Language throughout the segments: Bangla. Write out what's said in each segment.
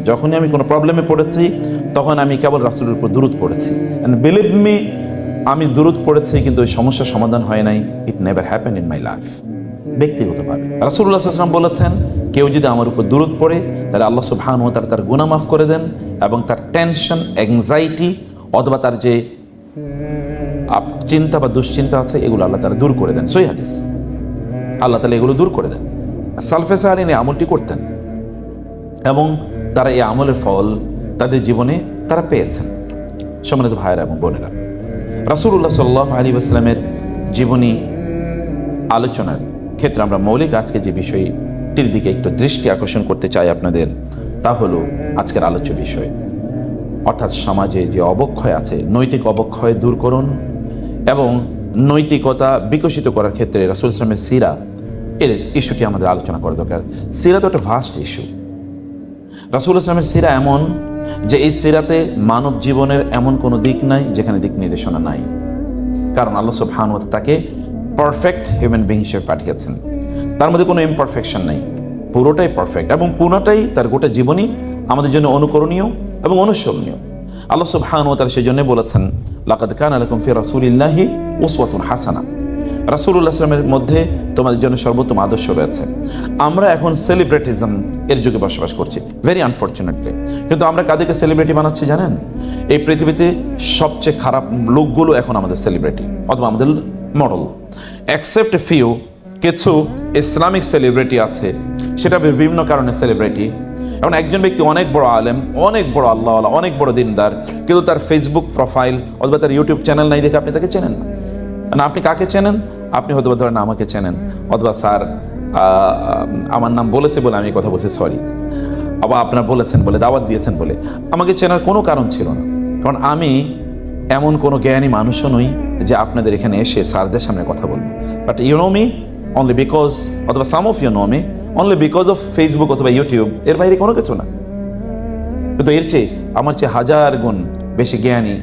যখনই আমি কোনো প্রবলেমে পড়েছি তখন আমি কেবল রাসূলের উপর দুরূদ পড়েছি। অ্যান্ড বিলিভ মি, আমি দুরূদ পড়েছি কিন্তু ওই সমস্যার সমাধান হয় নাই। It never happen in my life. ব্যক্তিগতভাবে রাসূলুল্লাহ সাল্লাল্লাহু আলাইহি ওয়াসাল্লাম বলেছেন, কেউ যদি আমার উপর দুরূদ পড়ে তাহলে আল্লাহ সুবহানাহু ওয়া তাআলা তার গুনাহ মাফ করে দেন এবং তার টেনশন, অ্যাংজাইটি অথবা তার যে চিন্তা বা দুশ্চিন্তা আছে এগুলো আল্লাহ তাআলা দূর করে দেন। সহিহ হাদিস, আল্লাহ তাআলা এগুলো দূর করে দেন। সালফে সালিহিন এই আমলটি করতেন এবং তারা এই আমলের ফল তাদের জীবনে তারা পেয়েছেন। সম্মানিত ভাইয়েরা এবং বোনেরা, রাসূলুল্লাহ সাল্লাল্লাহু আলাইহি ওয়াসাল্লামের জীবনী আলোচনার ক্ষেত্রে আমরা মৌলিক আজকে যে বিষয়টির দিকে একটু দৃষ্টি আকর্ষণ করতে চাই আপনাদের, তা হলো আজকের আলোচ্য বিষয়, অর্থাৎ সমাজে যে অবক্ষয় আছে, নৈতিক অবক্ষয় দূর করুন এবং নৈতিকতা বিকশিত করার ক্ষেত্রে রাসূল ইসলামের সিরা, এর ইস্যুটি আমাদের আলোচনা করা দরকার। সিরা তো একটা ভাস্ট ইস্যু। রাসূল ইসলামের সিরা এমন যে এই সিরাতে মানব জীবনের এমন কোনো দিক নাই যেখানে দিক নির্দেশনা নাই, কারণ আল্লাহ সুবহানাহু ওয়া তাআলা তাকে পারফেক্ট হিউম্যান বিং হিসেবে পাঠিয়েছেন। তার মধ্যে কোনো ইমপারফেকশন নেই, পুরোটাই পারফেক্ট এবং পুরোটাই তার গোটা জীবনী আমাদের জন্য অনুকরণীয় এবং অনুসরণীয়। আল্লাহ সুবহানাহু ওয়া তাআলা সেজন্য বলেছেন, লাকাদ কানা লাকুম ফি রাসূলিল্লাহি উসওয়াতুন হাসানাহ, রাসূলুল্লাহ সাল্লাল্লাহু আলাইহি ওয়াসাল্লামের মধ্যে তোমাদের জন্য সর্বোত্তম আদর্শ রয়েছে। আমরা এখন সেলিব্রিটিজম এর যুগে বসবাস করছি, ভেরি আনফর্চুনেটলি। কিন্তু আমরা কাদেরকে সেলিব্রিটি বানাচ্ছি জানেন? এই পৃথিবীতে সবচেয়ে খারাপ লোকগুলো এখন আমাদের সেলিব্রিটি অথবা আমাদের মডেল। অ্যাকসেপ্ট ফিউ কিছু ইসলামিক সেলিব্রিটি আছে, সেটা বিভিন্ন কারণে সেলিব্রিটি। এখন একজন ব্যক্তি অনেক বড় আলেম, অনেক বড় আল্লাহওয়ালা, অনেক বড় দিনদার, কিন্তু তার ফেসবুক প্রোফাইল অথবা তার ইউটিউব চ্যানেল নাই দেখে আপনি তাকে চেনেন না। আপনি কাকে চেনেন? আপনি হয়তো ধরেন আমাকে চেনেন, অথবা স্যার আমার নাম বলেছে বলে আমি কথা বলছি, সরি, আবার আপনারা বলেছেন বলে, দাওয়াত দিয়েছেন বলে। আমাকে চেনার কোনো কারণ ছিল না, কারণ আমি এমন কোনো জ্ঞানী মানুষও নই যে আপনাদের এখানে এসে স্যারদের সামনে কথা বলবো। But you know me only because, অথবা some of you know me only because of Facebook অথবা ইউটিউব, এর বাইরে কোনো কিছু না। কিন্তু এর চেয়ে আমার চেয়ে হাজার গুণ বেশি জ্ঞানী,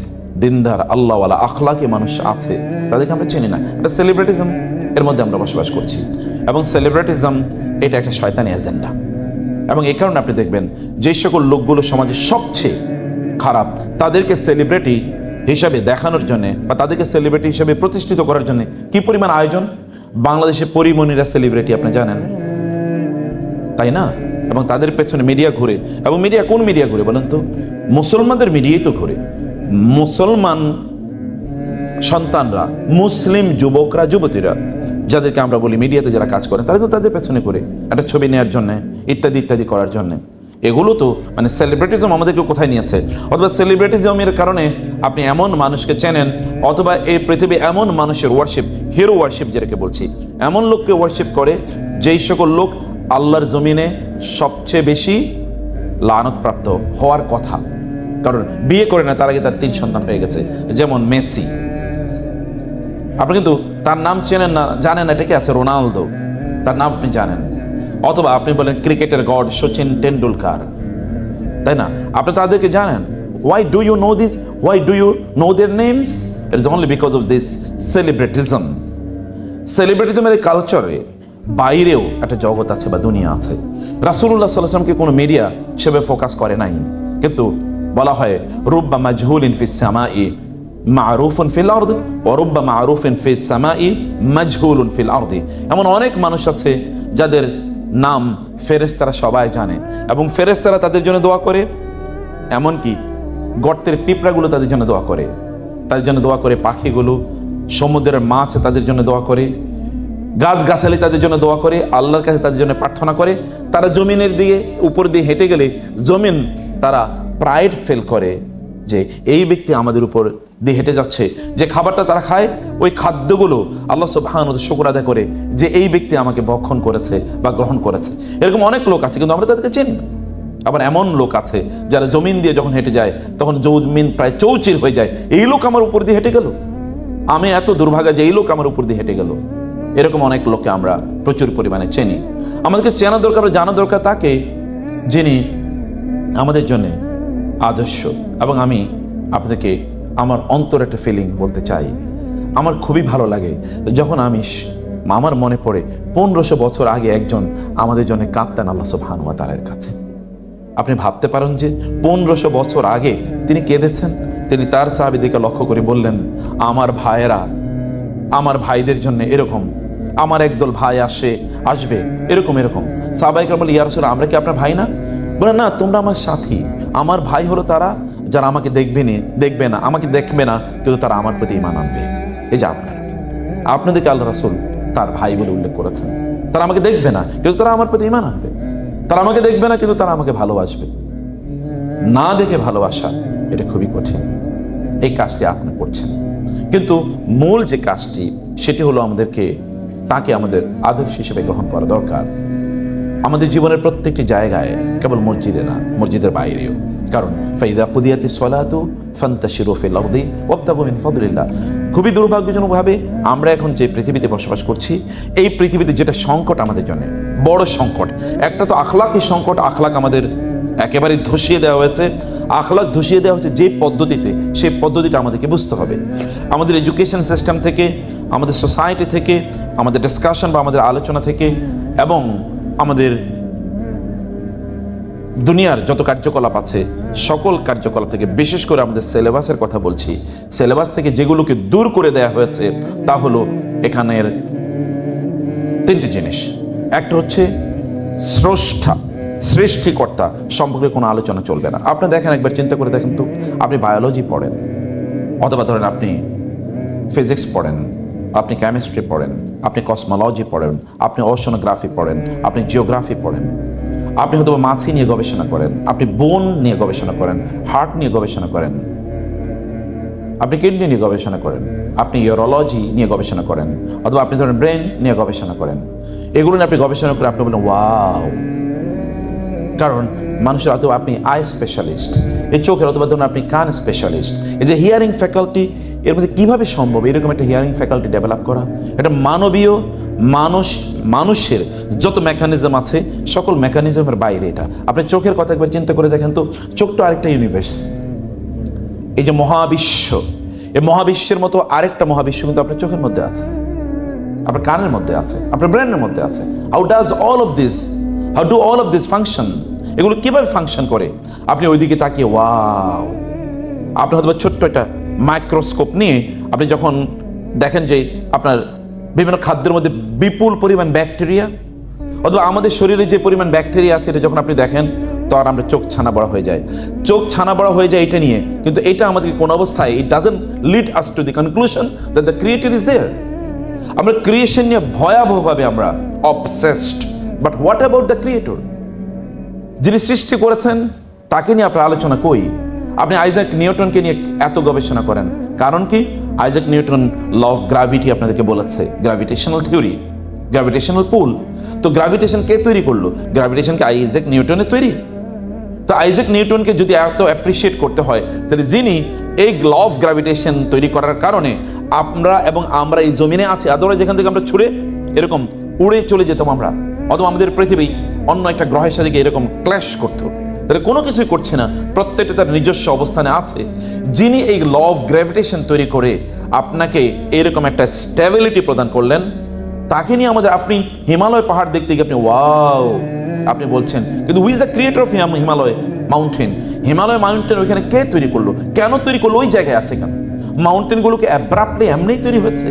দিনদার, আল্লাহওয়ালা, আখলাকি মানুষ আছে, তাদেরকে আমরা চিনি না। এটা সেলিব্রিটিজম এর মধ্যে আমরা বসবাস করছি এবং সেলিব্রিটিজম এটা একটা শয়তানি এজেন্ডা। এবং এই কারণে আপনি দেখবেন যে সকল লোকগুলো সমাজে সবচেয়ে খারাপ, তাদেরকে সেলিব্রিটি হিসাবে দেখানোর জন্যে বা তাদেরকে সেলিব্রিটি হিসাবে প্রতিষ্ঠিত করার জন্য কি পরিমাণ আয়োজন। বাংলাদেশে পরিমণিরা সেলিব্রিটি, আপনি জানেন, তাই না? এবং তাদের পেছনে মিডিয়া ঘুরে, এবং মিডিয়া কোন মিডিয়া ঘুরে বলেন তো? মুসলমানদের মিডিয়াই তো ঘুরে। মুসলমান সন্তানরা, মুসলিম যুবকরা, যুবতীরা, যাদেরকে আমরা বলি মিডিয়াতে যারা কাজ করেন, তারা কিন্তু তাদের পেছনে করে একটা ছবি নেওয়ার জন্য, ইত্যাদি ইত্যাদি করার জন্য। এগুলো তো মানে সেলিব্রিটিজম আমাদেরকে কোথায় নিয়েছে? অথবা সেলিব্রিটিজমের কারণে আপনি এমন মানুষকে চেনেন, অথবা এই পৃথিবী এমন মানুষের ওয়ার্শিপ, হিরো ওয়ার্শিপ যেটাকে বলছি, এমন লোককে ওয়ার্শিপ করে যেই সকল লোক আল্লাহর জমিনে সবচেয়ে বেশি লানতপ্রাপ্ত হওয়ার কথা, কারণ বিয়ে করে না, তার আগে তার 3 সন্তান হয়ে গেছে। যেমন মেসি, আপনি কিন্তু তার নাম চেনেন না, জানেন না, এটা কি আছে? রোনালদো, তার নাম আপনি জানেন। অথবা আপনি বলেন ক্রিকেটের গড সচিন টেন্ডুলকার, তাই না? আপনি তাদেরকে জানেন। Why do you know this? Why do you know their names? It is only because of this celebritism. সেলিব্রিটিজমের এই কালচারে বাইরেও একটা জগৎ আছে বা দুনিয়া আছে। রাসূলুল্লাহ সাল্লাল্লাহু আলাইহি ওয়াসাল্লামকে কোনো মিডিয়া সেভাবে ফোকাস করে নাই, কিন্তু বলা হয় রুব্বা মাজহুলিন ফিস সামাই মারুফুন ফিল আরদ ওয়া রুব্বা মারুফিন ফিস সামাই মাজহুলুন ফিল আরদ। এমন অনেক মানুষ আছে যাদের নাম ফেরেশতারা সবাই জানে এবং ফেরেশতারা তাদের জন্য দোয়া করে, এমনকি গর্তের পিঁপড়াগুলো তাদের জন্য দোয়া করে, তাদের জন্য দোয়া করে পাখিগুলো, সমুদ্রের মাছ তাদের জন্য দোয়া করে, গাছগাছালি তাদের জন্য দোয়া করে, আল্লাহর কাছে তাদের জন্য প্রার্থনা করে। তারা জমিনের দিকে উপর দিয়ে হেঁটে গেলে জমিন তারা প্রাইড ফিল করে যে এই ব্যক্তি আমাদের উপর দিয়ে হেঁটে যাচ্ছে। যে খাবারটা তারা খায়, ওই খাদ্যগুলো আল্লাহ সুবহানাহু ওয়া তাআলা শুকর আদায় করে যে এই ব্যক্তি আমাকে ভক্ষণ করেছে বা গ্রহণ করেছে। এরকম অনেক লোক আছে, কিন্তু আমরা তাদেরকে চিনি না। আবার এমন লোক আছে যারা জমিন দিয়ে যখন হেঁটে যায় তখন জমিন প্রায় চৌচির হয়ে যায়, এই লোক আমার উপর দিয়ে হেঁটে গেল, আমি এত দুর্ভাগা যে এই লোক আমার উপর দিয়ে হেঁটে গেল। এরকম অনেক লোককে আমরা প্রচুর পরিমাণে চিনি। আমাদেরকে চেনা দরকার, জানা দরকার তাকে যিনি আমাদের জন্য আদর্শ। এবং আমি আপনাদেরকে আমার অন্তর একটা ফিলিং বলতে চাই। আমার খুবই ভালো লাগে যখন আমার মনে পড়ে 1500 বছর আগে একজন আমাদের জন্য কাঁদতেন আল্লাহ সুবহানাহু ওয়া তাআলার কাছে। আপনি ভাবতে পারেন যে 1500 বছর আগে তিনি কেঁদেছেন। তিনি তার সাহাবীদেরকে লক্ষ্য করে বললেন, আমার ভাইয়েরা, আমার ভাইদের জন্য এরকম, আমার একদল ভাই আসবে এরকম এরকম। সাহাবায়ে কেরাম বলে, ইয়া রাসূলুল্লাহ, আমরা কি আপনার ভাই না? বলে, না, তোমরা আমার সাথী। আমার ভাই হলো তারা যারা আমাকে দেখবে না, আমাকে দেখবে না, কিন্তু তারা আমার প্রতি ঈমান আনবে। এই যে আপনাদেরকে আল্লাহ রাসূল তার ভাই বলে উল্লেখ করেছেন। তারা আমাকে দেখবে না, কিন্তু তারা আমার প্রতি ঈমান আনবে। তারা আমাকে দেখবে না, কিন্তু তারা আমাকে ভালোবাসবে। না দেখে ভালোবাসা, এটা খুবই কঠিন। এই কাজটি আপনি করছেন, কিন্তু মূল যে কাজটি সেটি হলো আমাদেরকে তাকে আমাদের আদর্শ হিসেবে গ্রহণ করা দরকার। আমাদের জীবনের প্রত্যেকটি জায়গায়, কেবল মসজিদে না, মসজিদের বাইরেও। কারণ ফাইদা কুদিয়াতিস সালাতু ফান্তাশিরু ফিল আরদি ওয়াবতাগু মিন ফাদলিল্লাহ। খুবই দুর্ভাগ্যজনকভাবে আমরা এখন যে পৃথিবীতে বসবাস করছি, এই পৃথিবীতে যেটা সংকট আমাদের জন্য বড় সংকট, একটা তো আখলাকি সংকট। আখলাক আমাদের একেবারে ধসিয়ে দেওয়া হয়েছে। আখলাক ধসিয়ে দেওয়া হচ্ছে যে পদ্ধতিতে, সেই পদ্ধতিটা আমাদেরকে বুঝতে হবে। আমাদের এডুকেশন সিস্টেম থেকে, আমাদের সোসাইটি থেকে, আমাদের ডিসকাশন বা আমাদের আলোচনা থেকে, এবং আমাদের দুনিয়ার যত কার্যকলাপ আছে সকল কার্যকলাপ থেকে, বিশেষ করে আমাদের সিলেবাসের কথা বলছি, সিলেবাস থেকে যেগুলোকে দূর করে দেওয়া হয়েছে তা হলো এখানের 3টি জিনিস। একটা হচ্ছে স্রষ্টা, সৃষ্টিকর্তা সম্পর্কে কোনো আলোচনা চলবে না। আপনি দেখেন, একবার চিন্তা করে দেখেন তো, আপনি বায়োলজি পড়েন, অথবা ধরেন আপনি ফিজিক্স পড়েন, আপনি কেমিস্ট্রি পড়েন, আপনি কসমোলজি পড়েন, আপনি ওশানোগ্রাফি পড়েন, আপনি জিওগ্রাফি পড়েন, আপনি হয়তো মাছি নিয়ে গবেষণা করেন, আপনি বোন নিয়ে গবেষণা করেন, হার্ট নিয়ে গবেষণা করেন, আপনি কিডনি নিয়ে গবেষণা করেন, আপনি ইউরোলজি নিয়ে গবেষণা করেন, অথবা আপনি ধরেন ব্রেন নিয়ে গবেষণা করেন। এগুলো নিয়ে আপনি গবেষণা করে আপনি বলেন ওয়াও। কারণ মানুষের, অথবা আপনি আই স্পেশালিস্ট, এই চোখের, অথবা ধরুন আপনি কান স্পেশালিস্ট। এই যে হিয়ারিং ফ্যাকাল্টি, এর মধ্যে কীভাবে সম্ভব এরকম একটা হিয়ারিং ফ্যাকাল্টি ডেভেলপ করা? এটা মানবীয় মানুষের যত মেকানিজম আছে সকল মেকানিজমের বাইরে এটা। আপনি চোখের কথা একবার চিন্তা করে দেখেন তো, চোখ তো আরেকটা ইউনিভার্স। এই যে মহাবিশ্ব, এই মহাবিশ্বের মতো আরেকটা মহাবিশ্ব কিন্তু আপনার চোখের মধ্যে আছে, আপনার কানের মধ্যে আছে, আপনার ব্রেনের মধ্যে আছে। How do all of this function? এগুলো কিভাবে ফাংশন করে? আপনি ওইদিকে তাকিয়ে ওয়াও। আপনি হয়তো ছোট্ট একটা মাইক্রোস্কোপ নিয়ে আপনি যখন দেখেন যে আপনার বিভিন্ন খাদ্যের মধ্যে বিপুল পরিমাণ ব্যাকটেরিয়া, অথবা আমাদের শরীরে যে পরিমাণ ব্যাকটেরিয়া আছে, এটা যখন আপনি দেখেন তো আর আমরা চোখ ছানা বড়া হয়ে যায়। চোখ ছানা বড়া হয়ে যায় এটা নিয়ে, কিন্তু এটা আমাদেরকে কোন অবস্থায়, it doesn't lead us to the conclusion that the creator is there. আমরা ক্রিয়েশন নিয়ে ভয়াবহভাবে আমরা obsessed, but what about the creator? যিনি সৃষ্টি করেছেন তাকে নিয়ে আপনার আলোচনা কই? আপনি আইজাক নিউটনকে নিয়ে এত গবেষণা করেন, কারণ কি? Isaac Newton law of gravity আপনাদেরকে বলেছে, গ্র্যাভিটেশনাল থিওরি, গ্র্যাভিটেশনাল পুল। তো গ্র্যাভিটেশন কে তৈরি করলো? গ্র্যাভিটেশনকে আইজাক নিউটনের তৈরি। তো আইজাক নিউটনকে যদি এত অ্যাপ্রিসিয়েট করতে হয়, তাহলে যিনি এই ল অফ গ্র্যাভিটেশন তৈরি করার কারণে আমরা এই জমিনে আছি, আদরে যেখান থেকে আমরা ছুড়ে এরকম উড়ে চলে যেতাম আমরা, অথবা আমাদের পৃথিবী অন্য একটা গ্রহের সাথে এরকম ক্ল্যাশ করতো, তাহলে কোনো কিছুই করছে না, প্রত্যেকটা তার নিজস্ব অবস্থানে আছে। যিনি এই ল অফ গ্র্যাভিটেশন তৈরি করে আপনাকে এরকম একটা স্টেবিলিটি প্রদান করলেন, তাকে নিয়ে আপনি হিমালয় পাহাড় দেখতে গিয়ে আপনি ওয়াও আপনি বলছেন, কিন্তু হুই is the creator of Himalaya mountain? Himalaya mountain ওইখানে কে তৈরি করলো? কেন তৈরি করলো? ওই জায়গায় আছে কেন? মাউন্টেনগুলোকে অ্যাব্রাপ্টলি এমনিই তৈরি হয়েছে?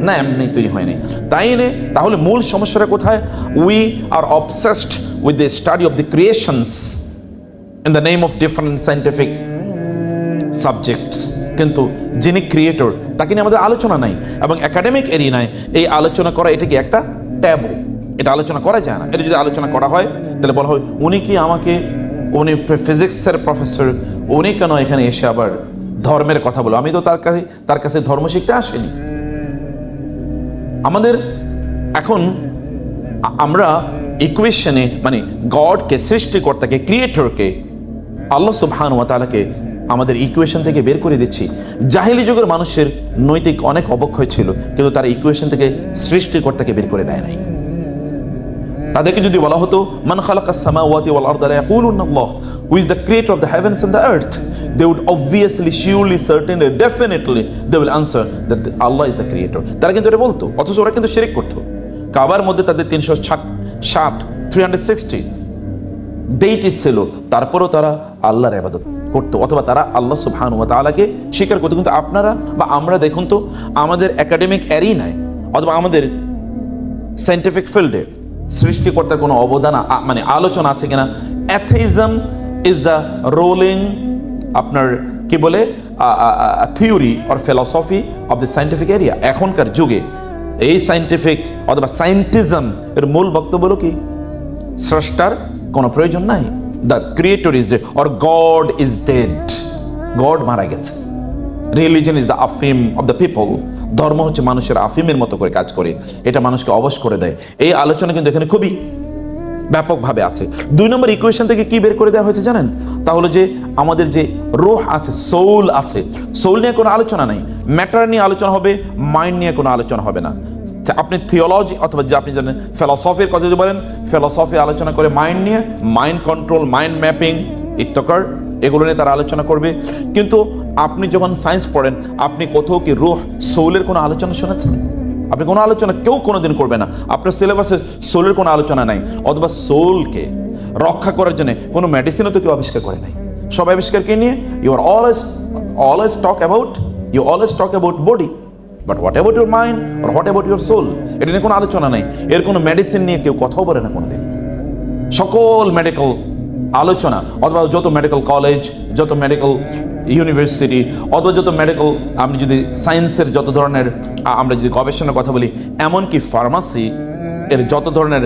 না, এমনি তৈরি হয়নি। তাহলে মূল সমস্যাটা কোথায়? We are obsessed with the study of the creations in the name of different scientific subjects, কিন্তু যিনি ক্রিয়েটর তাকে নিয়ে আমাদের আলোচনা নাই। এবং একাডেমিক এরিয়ায় এই আলোচনা করা, এটা কি একটা ট্যাবু, এটা আলোচনা করা যায় না। এটা যদি আলোচনা করা হয় তাহলে বলা হয় উনি ফিজিক্সের প্রফেসর, উনি কেন এখানে এসে আবার ধর্মের কথা বলো? আমি তো তার কাছে ধর্ম শিখতে আসেনি। আমাদের এখন আমরা ইকুয়েশনে, মানে গডকে, সৃষ্টিকর্তাকে, ক্রিয়েটরকে, আল্লাহ সুবহানাহু ওয়া তাআলাকে আমাদের ইকুয়েশন থেকে বের করে দিচ্ছি। জাহিলি যুগের মানুষের নৈতিক অনেক অবক্ষয় ছিল, কিন্তু তারা ইকুয়েশন থেকে সৃষ্টিকর্তাকে বের করে দেয় নাই। তাদেরকে যদি বলা হতো মান খালাকাস সামাওয়াতি ওয়াল আরদা লা ইয়াকুলুনা আল্লাহ, who is the creator of the heavens and the earth, they would obviously, surely, certainly, definitely they will answer that Allah is the creator. তারা কিন্তু এটা বলতো, অথচ ওরা কিন্তু শিরক করতো। কাবার মধ্যে তাদের 360 ডেইটি ছিল, তারপরও তারা আল্লাহর ইবাদত করতো, অথবা তারা আল্লাহ সুবহানাহু ওয়া তাআলাকে স্বীকার করতো। কিন্তু আপনারা বা আমরা দেখুন তো, আমাদের একাডেমিক এরিনায় অথবা আমাদের সায়েন্টিফিক ফিল্ডে সৃষ্টিকর্তার কোনো অবদান মানে আলোচনা আছে কিনা? অ্যাথেইজম ইজ দ্য রোলিং আপনার কি বলে theory or philosophy of the scientific area. এখনকার যুগে এই সায়েন্টিফিক অথবা সায়েন্টিজম এর মূল বক্তব্য হলো কি? স্রষ্টার কোনো প্রয়োজন নাই, the creator is dead or god is dead, god মারা গেছে। রিলিজন ইজ দ্য আফিম অফ দ্য পিপল, ধর্ম হচ্ছে মানুষের আফিমের মতো করে কাজ করে, এটা মানুষকে অবশ করে দেয়। এই আলোচনা কিন্তু এখানে খুবই ব্যাপকভাবে আছে। 2 নম্বর ইকুয়েশন থেকে কি বের করে দেওয়া হয়েছে জানেন? তাহলে যে আমাদের যে রূহ আছে, সোল আছে, সোল নিয়ে কোনো আলোচনা নাই, ম্যাটার নিয়ে আলোচনা হবে, মাইন্ড নিয়ে কোনো আলোচনা হবে না। আপনি থিওলজি অথবা যে আপনি জানেন ফিলসফির কথা যদি বলেন, ফিলসফি আলোচনা করে মাইন্ড নিয়ে, মাইন্ড কন্ট্রোল, মাইন্ড ম্যাপিং ইত্যাকার, এগুলো নিয়ে তারা আলোচনা করবে। কিন্তু আপনি যখন সায়েন্স পড়েন, আপনি কোথাও কি রূহ সোলের কোনো আলোচনা শুনেছেন? আপনি কোনো আলোচনা কেউ কোনোদিন করবে না, আপনার সিলেবাসে সোলের কোনো আলোচনা নাই। অথবা সোলকে রক্ষা করার জন্য কোনো মেডিসিনও তো কেউ আবিষ্কার করে নাই। সব আবিষ্কারকে নিয়ে you are always talk about body, but what about your mind আর হোয়াট অ্যাবাউট ইউর সোল, এটা নিয়ে কোনো আলোচনা নাই। এর কোনো মেডিসিন নিয়ে কেউ কথাও বলে না কোনোদিন। সকল মেডিকেল আলোচনা অথবা যত মেডিকেল কলেজ, যত মেডিকেল ইউনিভার্সিটি অথবা যত মেডিকেল, আপনি যদি সায়েন্সের যত ধরনের আমরা যদি গবেষণার কথা বলি, এমনকি ফার্মাসি এর যত ধরনের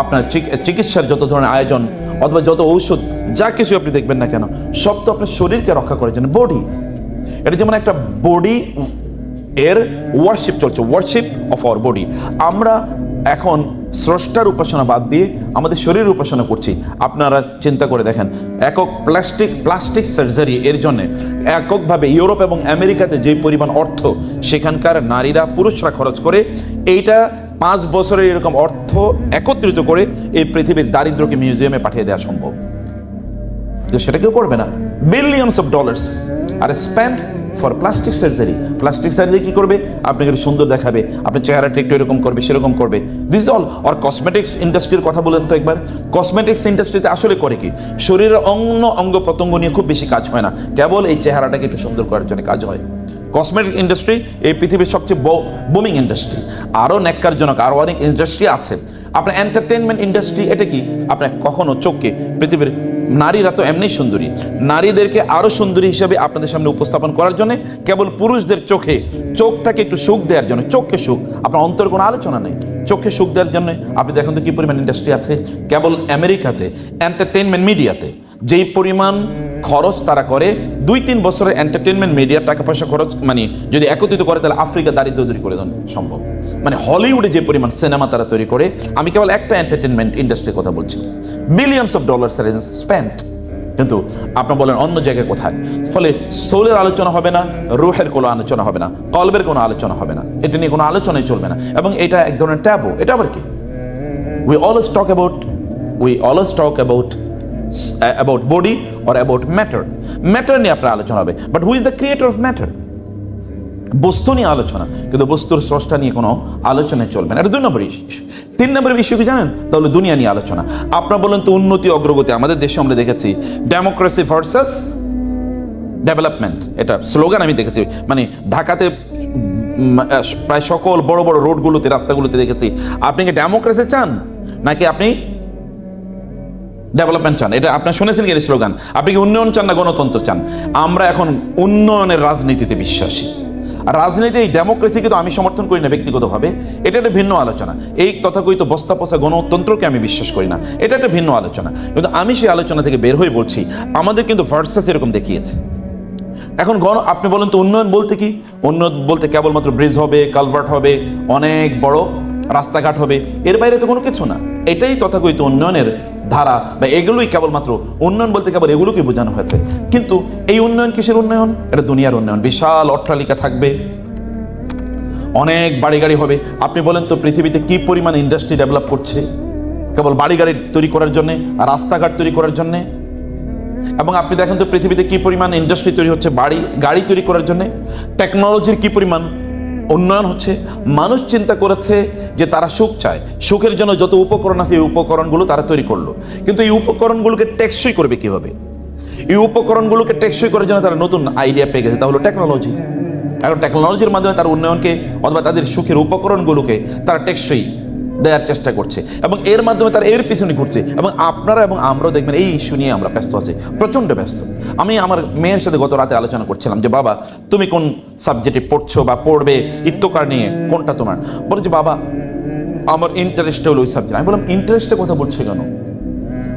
আপনার চিকিৎসার যত ধরনের আয়োজন অথবা যত ঔষধ, যা কিছু আপনি দেখবেন না কেন, সব তো আপনার শরীরকে রক্ষা করার জন্য। বডি, এটা যেমন একটা বডি এর ওয়ার্শিপ চলছে, ওয়ার্শিপ অফ আওয়ার বডি। আমরা এখন স্রষ্টার উপাসনা বাদ দিয়ে আমাদের শরীরের উপাসনা করছি। আপনারা চিন্তা করে দেখেন, একক প্লাস্টিক সার্জারি এর জন্য এককভাবে ইউরোপ এবং আমেরিকাতে যে পরিমাণ অর্থ সেখানকার নারীরা পুরুষরা খরচ করে, এইটা 5 বছরের এরকম অর্থ একত্রিত করে এই পৃথিবীর দারিদ্রকে মিউজিয়ামে পাঠিয়ে দেওয়া সম্ভব। কিন্তু সেটা কেউ করবে না। Billions of dollars are spend for plastic surgery. Plastic surgery কি করবে? আপনাকে সুন্দর দেখাবে, আপনার চেহারাটা একটু এরকম করবে, সেরকম করবে। This all. আর কসমেটিক্স ইন্ডাস্ট্রির কথা বলেন তো একবার। কসমেটিক্স ইন্ডাস্ট্রিতে আসলে করে কি? শরীরের অঙ্গ প্রত্যঙ্গ নিয়ে খুব বেশি কাজ হয় না, কেবল এই চেহারাটাকে একটু সুন্দর করার জন্য কাজ হয়। কসমেটিক ইন্ডাস্ট্রি এই পৃথিবীর সবচেয়ে বুমিং ইন্ডাস্ট্রি। আরও ন্যাক্কারজনক আরও অনেক ইন্ডাস্ট্রি আছে। আপনার এন্টারটেনমেন্ট ইন্ডাস্ট্রি, এটা কি? আপনার কখনো চোখকে পৃথিবীর নারীরা তো এমনি সুন্দরী, নারীদেরকে আরো সুন্দরী হিসেবে আপনাদের সামনে উপস্থাপন করার জন্য কেবল পুরুষদের চোখটাকে একটু সুখ দেওয়ার জন্য, চোখকে সুখ, আপনার অন্তর কোনো আলোচনা নেই, চোখে সুখ দেওয়ার জন্য আপনি দেখেন তো কি পরিমাণ ইন্ডাস্ট্রি আছে। কেবল আমেরিকাতে এন্টারটেনমেন্ট মিডিয়াতে যেই পরিমাণ খরচ তারা করে, 2-3 বছরের এন্টারটেনমেন্ট মিডিয়ার টাকা পয়সা খরচ মানে যদি একত্রিত করে, তাহলে আফ্রিকা দারিদ্র দূর করে দেওয়া সম্ভব। মানে হলিউডে যে পরিমাণ সিনেমা তারা তৈরি করে, আমি কেবল একটা এন্টারটেনমেন্ট ইন্ডাস্ট্রির কথা বলছি, বিলিয়নস অফ ডলার্স স্পেন্ড। কিন্তু আপনার বলেন অন্য জায়গায় কোথায়? ফলে সোলের আলোচনা হবে না, রুহের কোনো আলোচনা হবে না, কলবের কোনো আলোচনা হবে না, এটা নিয়ে কোনো আলোচনাই চলবে না। এবং এটা এক ধরনের ট্যাবু। এটা আবার কি? We always talk about body or about matter নিয়ে আপনার আলোচনা হবে। But who is the creator of matter? বস্তু নিয়ে আলোচনা, কিন্তু বস্তুর স্রষ্টা নিয়ে কোনো আলোচনায় চলবে না। এটা 2 নম্বর ইস্যু। 3 নম্বর ইস্যু কি জানেন? তাহলে দুনিয়া নিয়ে আলোচনা। আপনারা বলেন তো, উন্নতি অগ্রগতি আমাদের দেশে আমরা দেখেছি ডেমোক্রেসি ভার্সাস ডেভেলপমেন্ট, এটা স্লোগান আমি দেখেছি। মানে ঢাকাতে প্রায় সকল বড় বড় রোডগুলোতে, রাস্তাগুলোতে দেখেছি। আপনি কি ডেমোক্রেসি চান নাকি আপনি ডেভেলপমেন্ট চান? এটা আপনার শুনেছেন কি স্লোগান? আপনি কি উন্নয়ন চান না গণতন্ত্র চান? আমরা এখন উন্নয়নের রাজনীতিতে বিশ্বাসী। আর রাজনীতি এই ডেমোক্রেসিকে তো আমি সমর্থন করি না ব্যক্তিগতভাবে, এটা একটা ভিন্ন আলোচনা। এই তথাকথিত বস্তা পচা গণতন্ত্রকে আমি বিশ্বাস করি না, এটা একটা ভিন্ন আলোচনা। কিন্তু আমি সেই আলোচনা থেকে বের হয়ে বলছি, আমাদের কিন্তু ভার্সাস এরকম দেখিয়েছে। এখন আপনি বলেন তো উন্নয়ন বলতে কি? উন্নয়ন বলতে কেবলমাত্র ব্রিজ হবে, কালভার্ট হবে, অনেক বড় রাস্তাঘাট হবে, এর বাইরে তো কোনো কিছু না। এটাই তথাকথিত উন্নয়নের ধারা, বা এগুলোই কেবলমাত্র উন্নয়ন বলতে কেবল এগুলোকে বোঝানো হয়েছে। কিন্তু এই উন্নয়ন কিসের উন্নয়ন? এটা দুনিয়ার উন্নয়ন। বিশাল অট্টালিকা থাকবে, অনেক বাড়ি গাড়ি হবে। আপনি বলেন তো পৃথিবীতে কি পরিমাণ ইন্ডাস্ট্রি ডেভেলপ করছে কেবল বাড়ি গাড়ি তৈরি করার জন্যে, রাস্তাঘাট তৈরি করার জন্যে। এবং আপনি দেখেন তো পৃথিবীতে কি পরিমাণ ইন্ডাস্ট্রি তৈরি হচ্ছে গাড়ি তৈরি করার জন্যে। টেকনোলজির কি পরিমাণ উন্নয়ন হচ্ছে। মানুষ চিন্তা করেছে যে তারা সুখ চায়, সুখের জন্য যত উপকরণ আছে এই উপকরণগুলো তারা তৈরি করলো, কিন্তু এই উপকরণগুলোকে টেকসই করবে কিভাবে? এই উপকরণগুলোকে টেকসই করার জন্য তারা নতুন আইডিয়া পেয়ে গেছে, তা হলো টেকনোলজি। এখন টেকনোলজির মাধ্যমে তার উন্নয়নকে অথবা তাদের সুখের উপকরণগুলোকে তারা টেকসই দেওয়ার চেষ্টা করছে এবং এর মাধ্যমে তারা এর পিছনে ঘুরছে। এবং আপনারা এবং আমরাও দেখবেন এই ইস্যু নিয়ে আমরা ব্যস্ত আছি, প্রচণ্ড ব্যস্ত। আমি আমার মেয়ের সাথে গত রাতে আলোচনা করছিলাম যে বাবা তুমি কোন সাবজেক্টে পড়ছো বা পড়বে, ইত্যকার নিয়ে কোনটা তোমার? বলে যে বাবা আমার ইন্টারেস্ট হলো ওই সাবজেক্ট। আমি বললাম ইন্টারেস্টের কথা বলছো কেন?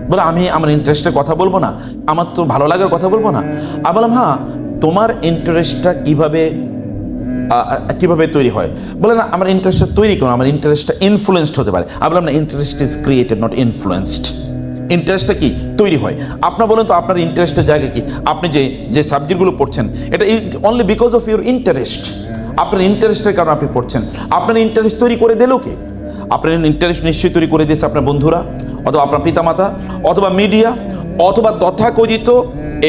বলে আমি আমার ইন্টারেস্টের কথা বলবো না, আমার তো ভালো লাগার কথা বলবো না। আমি বললাম হ্যাঁ, তোমার ইন্টারেস্টটা কিভাবে তৈরি হয়? বলে না আমার ইন্টারেস্টটা তৈরি করো, আমার ইন্টারেস্টটা ইনফ্লুয়েসড হতে পারে। আমি বললাম না, interest is created not influenced. ইন্টারেস্টটা কি তৈরি হয়। আপনার বলেন তো আপনার ইন্টারেস্টের জায়গা কি? আপনি যে সাবজেক্টগুলো পড়ছেন এটা only because of your interest. আপনার ইন্টারেস্টের কারণে আপনি পড়ছেন। আপনার ইন্টারেস্ট তৈরি করে দিল কে? আপনার ইন্টারেস্ট নিশ্চয়ই তৈরি করে দিয়েছে আপনার বন্ধুরা, অথবা আপনার পিতামাতা, অথবা মিডিয়া, অথবা তথাকথিত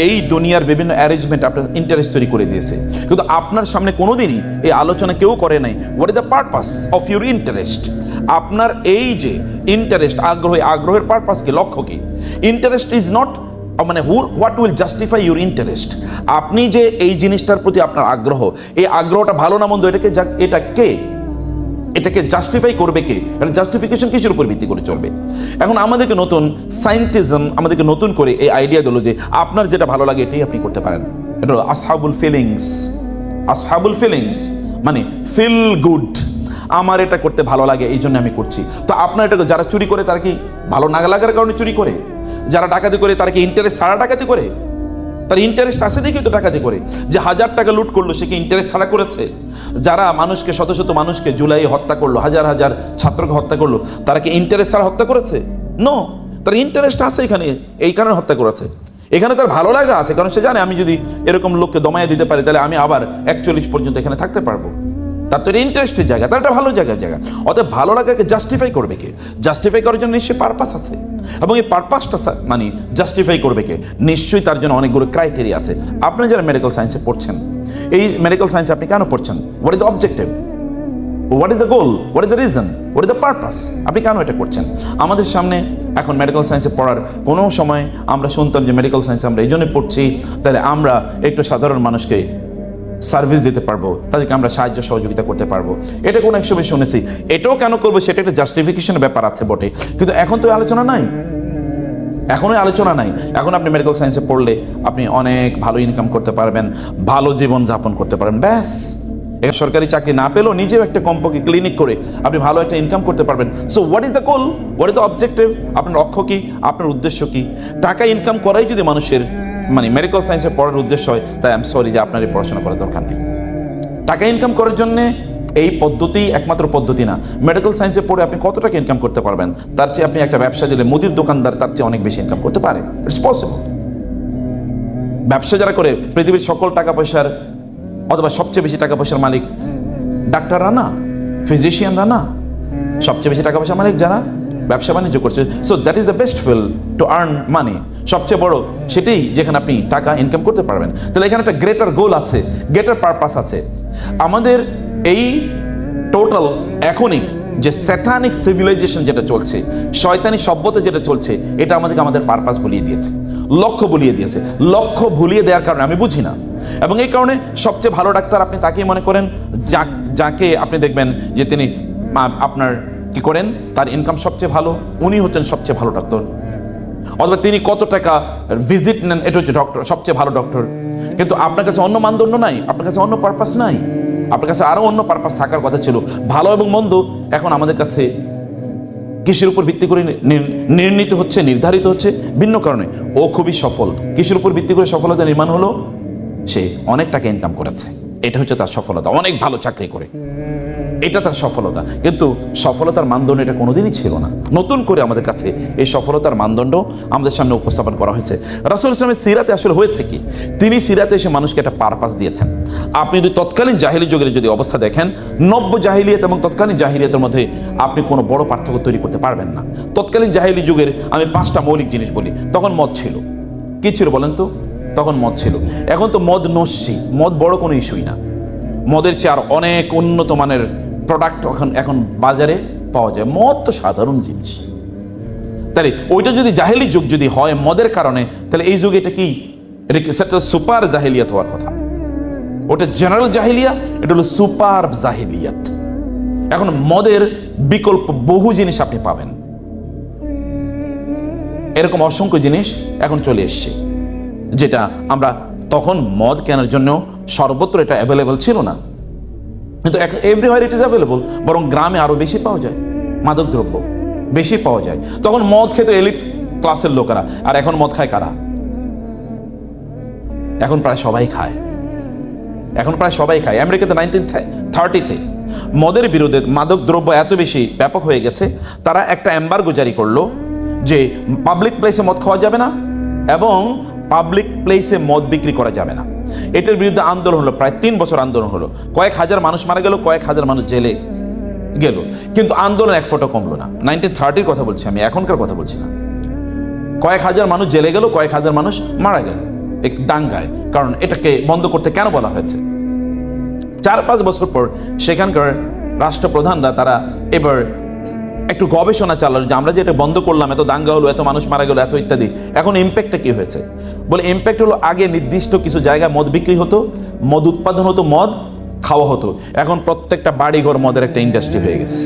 এই দুনিয়ার বিভিন্ন অ্যারেঞ্জমেন্ট আপনার ইন্টারেস্ট তৈরি করে দিয়েছে। কিন্তু আপনার সামনে কোনোদিনই এই আলোচনা কেউ করে নাই what is the purpose of your interest. আপনার এই যে ইন্টারেস্ট, আগ্রহের পারপাস কি, লক্ষ্য কি? ইন্টারেস্ট ইজ নট মানে what will justify your interest. আপনি যে এই জিনিসটার প্রতি আপনার আগ্রহ, এই আগ্রহটা ভালো না মন্দ, এটাকে জাস্টিফাই করবে কে? এটা জাস্টিফিকেশন কিসের উপর ভিত্তি করে চলবে? এখন আমাদেরকে নতুন সায়েন্টিজম আমাদেরকে নতুন করে এই আইডিয়া দিল যে আপনার যেটা ভালো লাগে এটাই আপনি করতে পারেন। এটা হলো আসহাবুল ফিলিংস, মানে ফিল গুড। আমার এটা করতে ভালো লাগে এই জন্য আমি করছি। তো আপনার এটা যারা চুরি করে তারা কি ভালো না লাগার কারণে চুরি করে? যারা ডাকাতি করে তারা কি ইন্টারেস্ট ছাড়া ডাকাতি করে? তার ইন্টারেস্ট আছে দেখেই তো ডাকাতি করে। যে 1000 টাকা লুট করলো সে কি ইন্টারেস্ট ছাড়া করেছে? যারা মানুষকে শত শত মানুষকে জুলাই হত্যা করলো, হাজার হাজার ছাত্রকে হত্যা করলো, তারা কি ইন্টারেস্ট ছাড়া হত্যা করেছে? নো, তার ইন্টারেস্ট আছে এখানে, এই কারণে হত্যা করেছে। এখানে তার ভালো লাগা আছে, কারণ সে জানে আমি যদি এরকম লোককে দমাইয়া দিতে পারি তাহলে আমি আবার 41 পর্যন্ত এখানে থাকতে পারবো। তার তো এটা ইন্টারেস্টের জায়গা, তার একটা ভালো জায়গা। অতএব ভালো লাগাকে জাস্টিফাই করবে কে? জাস্টিফাই করার জন্য নিশ্চয়ই পারপাস আছে, এবং এই পারপাসটা মানে জাস্টিফাই করবে কে? নিশ্চয়ই তার জন্য অনেকগুলো ক্রাইটেরিয়া আছে। আপনি যারা মেডিকেল সায়েন্সে পড়ছেন, এই মেডিকেল সায়েন্সে আপনি কেন পড়ছেন? What is the objective? What is the goal? What is the reason? What is the purpose? আপনি কেন এটা করছেন? আমাদের সামনে এখন মেডিকেল সায়েন্সে পড়ার কোনো সময় আমরা শুনতাম যে মেডিকেল সায়েন্সে আমরা এই জন্য পড়ছি তাহলে আমরা একটু সাধারণ মানুষকে সার্ভিস দিতে পারবো, তাদেরকে আমরা সাহায্য সহযোগিতা করতে পারবো। এটা কোনো এক সময় শুনেছি, এটাও কেন করবো সেটা একটা জাস্টিফিকেশনের ব্যাপার আছে বটে, কিন্তু এখন তো আলোচনা নাই। এখন আপনি মেডিকেল সায়েন্সে পড়লে আপনি অনেক ভালো ইনকাম করতে পারবেন, ভালো জীবন যাপন করতে পারবেন, ব্যাস। একটা সরকারি চাকরি না পেলেও নিজেও একটা কমপক্ষে ক্লিনিক করে আপনি ভালো একটা ইনকাম করতে পারবেন। So what is the goal? What is the objective? আপনার লক্ষ্য কি? আপনার উদ্দেশ্য কি? টাকা ইনকাম করাই যদি মানুষের মেডিকেল সায়েন্সে পড়ার উদ্দেশ্য হয়, তাই আই এম সরি যে আপনার এই পড়াশোনা করার দরকার নেই। টাকা ইনকাম করার জন্য এই পদ্ধতি একমাত্র পদ্ধতি না। মেডিকেল সায়েন্সে পড়ে আপনি কত টাকা ইনকাম করতে পারবেন, তার চেয়ে আপনি একটা ব্যবসা দিলে মুদির দোকানদার তার চেয়ে অনেক বেশি ইনকাম করতে পারে। It's possible. ব্যবসা যারা করে পৃথিবীর সকল টাকা পয়সার অথবা সবচেয়ে বেশি টাকা পয়সার মালিক ডাক্তাররা না, ফিজিশিয়ানরা না, সবচেয়ে বেশি টাকা পয়সার মালিক যারা ব্যবসা বাণিজ্য করছে। So that is the best field to earn money. সবচেয়ে বড় সেটাই যেখানে আপনি টাকা ইনকাম করতে পারবেন। তাহলে এখানে একটা গ্রেটার গোল আছে, গ্রেটার পারপাস আছে। আমাদের এই টোটাল এখনই যে স্যাটানিক সিভিলাইজেশন যেটা চলছে, শয়তানি সভ্যতা যেটা চলছে, এটা আমাদের পারপাস ভুলিয়ে দিয়েছে, লক্ষ্য ভুলিয়ে দিয়েছে। লক্ষ্য ভুলিয়ে দেওয়ার কারণে আমি বুঝি না, এবং এই কারণে সবচেয়ে ভালো ডাক্তার আপনি তাকেই মনে করেন যাকে আপনি দেখবেন যে তিনি আপনার কি করেন, তার ইনকাম সবচেয়ে ভালো, উনি হচ্ছেন সবচেয়ে ভালো ডক্টর। অথবা তিনি কত টাকা ভিজিট নেন, এটা হচ্ছে ডক্টর, সবচেয়ে ভালো ডক্টর। কিন্তু আপনার কাছে অন্য মানদণ্ড নাই, আপনার কাছে অন্য পারপাস নাই, আপনার কাছে আরো অন্য পারপাস থাকার কথা ছিল। ভালো এবং মন্দ এখন আমাদের কাছে কিসের উপর ভিত্তি করে নির্ধারিত হচ্ছে? ভিন্ন কারণে। ও খুবই সফল, কিসের উপর ভিত্তি করে সফলতা নির্মাণ হলো? সে অনেক টাকা ইনকাম করেছে, এটা হচ্ছে তার সফলতা। অনেক ভালো চাকরি করে, এটা তার সফলতা। কিন্তু সফলতার মানদণ্ড এটা কোনোদিনই ছিল না। নতুন করে আমাদের কাছে এই সফলতার মানদণ্ড আমাদের সামনে উপস্থাপন করা হয়েছে। রাসূল ইসলামের সিরাতে আসলে হয়েছে কি, তিনি সিরাতে এসে মানুষকে একটা পারপাস দিয়েছেন। আপনি যদি তৎকালীন জাহিলি যুগের যদি অবস্থা দেখেন, নব্য জাহিলিয়াত এবং তৎকালীন জাহিলিয়াতের মধ্যে আপনি কোনো বড় পার্থক্য তৈরি করতে পারবেন না। তৎকালীন জাহিলি যুগের আমি 5টা মৌলিক জিনিস বলি। তখন মদ ছিল, কি ছিল বলেন তো? তখন মদ ছিল। এখন তো মদ নস্যি, মদ বড় কোনো ইস্যুই না। মদের চেয়ে আর অনেক উন্নত মানের প্রোডাক্ট এখন বাজারে পাওয়া যায়। মদ তো সাধারণ জিনিস, তাহলে ওইটা যদি জাহেলি যুগ যদি হয় মদের কারণে, তাহলে এই যুগে এটা কি? এটা সেটা সুপার জাহেলিয়াত হওয়ার কথা। ওটা জেনারেল জাহেলিয়া, এটা হলো সুপার জাহেলিয়াত। এখন মদের বিকল্প বহু জিনিস আপনি পাবেন, এরকম অসংখ্য জিনিস এখন চলে এসছে, যেটা আমরা তখন মদ কেনার জন্য সর্বত্র এটা অ্যাভেলেবল ছিল না, কিন্তু এভরিওয়্যার ইট ইজ অ্যাভেলেবল। বরং গ্রামে আরো বেশি পাওয়া যায়, মাদক দ্রব্য বেশি পাওয়া যায়। তখন মদ খেত এলিট ক্লাসের লোকেরা, আর এখন মদ খায় কারা? এখন প্রায় সবাই খায়, এখন প্রায় সবাই খায়। আমেরিকাতে 1930-তে মদের বিরুদ্ধে, মাদক দ্রব্য এত বেশি ব্যাপক হয়ে গেছে, তারা একটা এম্বার্গো জারি করলো যে পাবলিক প্লেসে মদ খাওয়া যাবে না এবং পাবলিক প্লেসে মদ বিক্রি করা যাবে না। এটার বিরুদ্ধে আন্দোলন হলো, প্রায় 3 বছর আন্দোলন হলো, কয়েক হাজার মানুষ মারা গেল, কয়েক হাজার মানুষ জেলে গেল, কিন্তু আন্দোলন এক ফোঁটা কমলো না। 1930-র কথা বলছি আমি, এখনকার কথা বলছি না। কয়েক হাজার মানুষ জেলে গেল, কয়েক হাজার মানুষ মারা গেল এক দাঙ্গায়। কারণ এটাকে বন্ধ করতে কেন বলা হয়েছে? 4-5 বছর পর সেখানকার রাষ্ট্রপ্রধানরা তারা এবার একটু গবেষণা চালালো যে আমরা যে এটা বন্ধ করলাম, এত দাঙ্গা হলো, এত মানুষ মারা গেল, এত ইত্যাদি, এখন ইম্প্যাক্টটা কি হয়েছে? বলে ইম্প্যাক্ট হলো, আগে নির্দিষ্ট কিছু জায়গায় মদ বিক্রি হতো, মদ উৎপাদন হতো, মদ খাওয়া হতো, এখন প্রত্যেকটা বাড়িঘর মদের একটা ইন্ডাস্ট্রি হয়ে গেছে।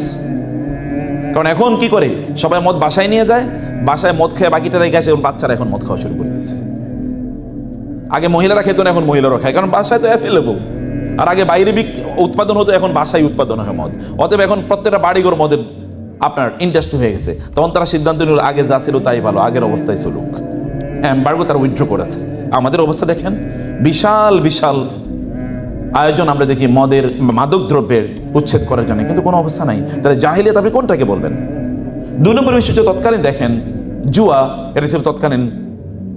কারণ এখন কি করে, সবাই মদ বাসায় নিয়ে যায়, বাসায় মদ খেয়ে বাকিটা রেখে আসে, এবং বাচ্চারা এখন মদ খাওয়া শুরু করে দিয়েছে। আগে মহিলারা খেত না, এখন মহিলারা খায়, কারণ বাসায় তো অ্যাভেলেবল। আর আগে বাইরে উৎপাদন হতো, এখন বাসায় উৎপাদন হয় মদ। অতএব এখন প্রত্যেকটা বাড়িঘর মদের আপনার ইন্ডাস্ট্রি হয়ে গেছে। তখন তারা সিদ্ধান্ত নিল আগে যা ছিল তাই ভালো, আগের অবস্থায় চলুক। এমবার্গো তারা উইথড্র করেছে। আমাদের অবস্থা দেখেন, বিশাল বিশাল আয়োজন আমরা দেখি মদের, মাদক দ্রব্যের উচ্ছেদ করার জন্য, কিন্তু কোনো অবস্থা নাই। তাহলে জাহিলিয়াত আপনি কোনটাকে বলবেন? 2 নম্বর বিষয় হচ্ছে তৎকালীন দেখেন জুয়া, এটা ছিল তৎকালীন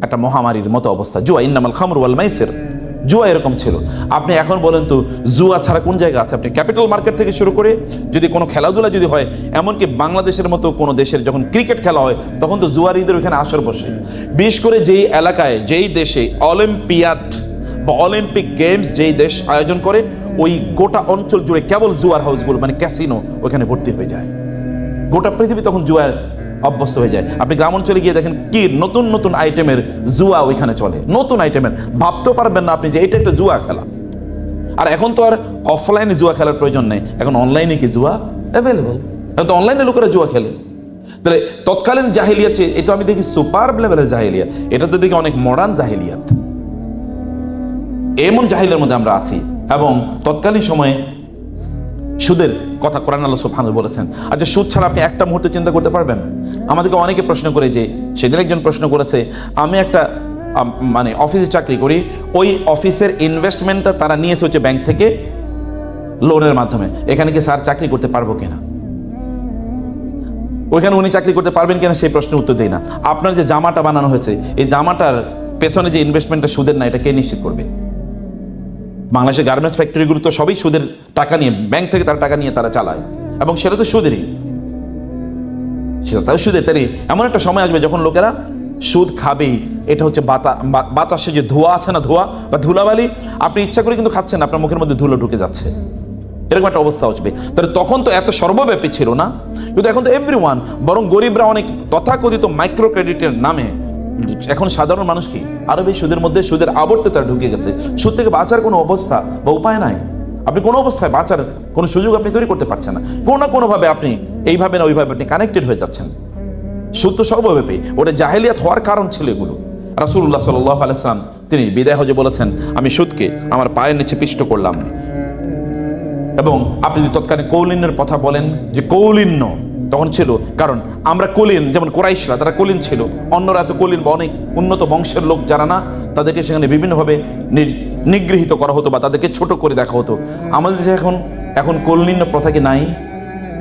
একটা মহামারীর মতো অবস্থা। জুয়া, ইন্নামাল খামরু ওয়াল মাইসির, জুয়া এরকম ছিল। আপনি এখন বলেন তো জুয়া ছাড়া কোন জায়গা আছে? আপনি ক্যাপিটাল মার্কেট থেকে শুরু করে যদি কোনো খেলাধুলা যদি হয়, এমনকি বাংলাদেশের মতো কোনো দেশের যখন ক্রিকেট খেলা হয়, তখন তো জুয়ারিদের ওখানে আসর বসে। বিশেষ করে যেই এলাকায়, যেই দেশে অলিম্পিয়াড বা অলিম্পিক গেমস যেই দেশ আয়োজন করে, ওই গোটা অঞ্চল জুড়ে কেবল জুয়ার হাউসগুলো, মানে ক্যাসিনো ওখানে ভর্তি হয়ে যায়। গোটা পৃথিবী তখন জুয়ার অভ্যস্ত হয়ে যায়। আপনি গ্রাম অঞ্চলে গিয়ে দেখেন কি নতুন নতুন আইটেমের জুয়া ওইখানে চলে, নতুন আইটেমের, ভাবতেও পারবেন না আপনি যে এটা একটা জুয়া খেলা। আর এখন তো আর অফলাইনে জুয়া খেলার প্রয়োজন নেই, এখন অনলাইনে কি জুয়া অ্যাভেলেবল, এখন তো অনলাইনে লোকেরা জুয়া খেলে। তাহলে তৎকালীন জাহিলিয়াত, এই তো আমি দেখি সুপার লেভেলের জাহিলিয়াত, এটাতে দেখি অনেক মডার্ন জাহিলিয়াত, এমন জাহিলের মধ্যে আমরা আছি। এবং তৎকালীন সময়ে সুদের কথা কোরআন আল্লাহ সুবহানাহু বলেছেন। আচ্ছা, সুদ ছাড়া আপনি একটা মুহূর্তে চিন্তা করতে পারবেন? আমাদেরকে অনেকে প্রশ্ন করে, যে সেদিন একজন প্রশ্ন করেছে, আমি একটা মানে অফিসে চাকরি করি, ওই অফিসের ইনভেস্টমেন্টটা তারা নিয়েছে হচ্ছে ব্যাংক থেকে লোনের মাধ্যমে, এখানে কি স্যার চাকরি করতে পারবো কিনা? ওইখানে উনি চাকরি করতে পারবেন কিনা সেই প্রশ্নের উত্তর দেয় না। আপনার যে জামাটা বানানো হয়েছে, এই জামাটার পেছনে যে ইনভেস্টমেন্টটা সুদের না, এটা কে নিশ্চিত করবে? বাংলাদেশের গার্মেন্টস ফ্যাক্টরিগুলো তো সবই সুদের টাকা নিয়ে, ব্যাংক থেকে তারা টাকা নিয়ে তারা চালায়, এবং সেটা তো সুদেরই, সেটা তাও সুদের। তাই এমন একটা সময় আসবে যখন লোকেরা সুদ খাবেই। এটা হচ্ছে বাতাসে যে ধোঁয়া আছে না, ধোঁয়া বা ধুলাবালি, আপনি ইচ্ছা করে কিন্তু খাচ্ছেন, আপনার মুখের মধ্যে ধুলো ঢুকে যাচ্ছে, এরকম একটা অবস্থা আসবে। তাহলে তখন তো এত সর্বব্যাপী ছিল না, কিন্তু এখন তো এভরিওয়ান, বরং গরিবরা অনেক তথাকথিত মাইক্রো ক্রেডিটের নামে এখন সাধারণ মানুষ কি আরো বেশি সুদের মধ্যে, সুদের আবর্তে তারা ঢুকে গেছে। সুদ থেকে বাঁচার কোনো অবস্থা বা উপায় নাই। আপনি কোনো অবস্থায় বাঁচার কোনো সুযোগ আপনি তৈরি করতে পারছেন না। কোনো না কোনোভাবে আপনি এইভাবে না ওইভাবে আপনি কানেক্টেড হয়ে যাচ্ছেন। সুদ তো সর্বব্যাপী, ওটা জাহেলিয়াত হওয়ার কারণ ছিল এগুলো। রাসূলুল্লাহ সাল্লাল্লাহু আলাইহি ওয়াসাল্লাম তিনি বিদায় হজে বলেছেন, আমি সুদকে আমার পায়ের নিচে পিষ্ট করলাম। এবং আপনি যদি তৎকালীন কৌলিন্যের কথা বলেন, যে কৌলিন্য তখন ছিল, কারণ আমরা কলিন, যেমন কোরাইশরা তারা কলিন ছিল, অন্যরা এত কলিন বা অনেক উন্নত বংশের লোক যারা না, তাদেরকে সেখানে বিভিন্নভাবে নিগৃহীত করা হতো বা তাদেরকে ছোট করে দেখা হতো। আমাদের দেশে এখন কলিন্য প্রথা কি নাই?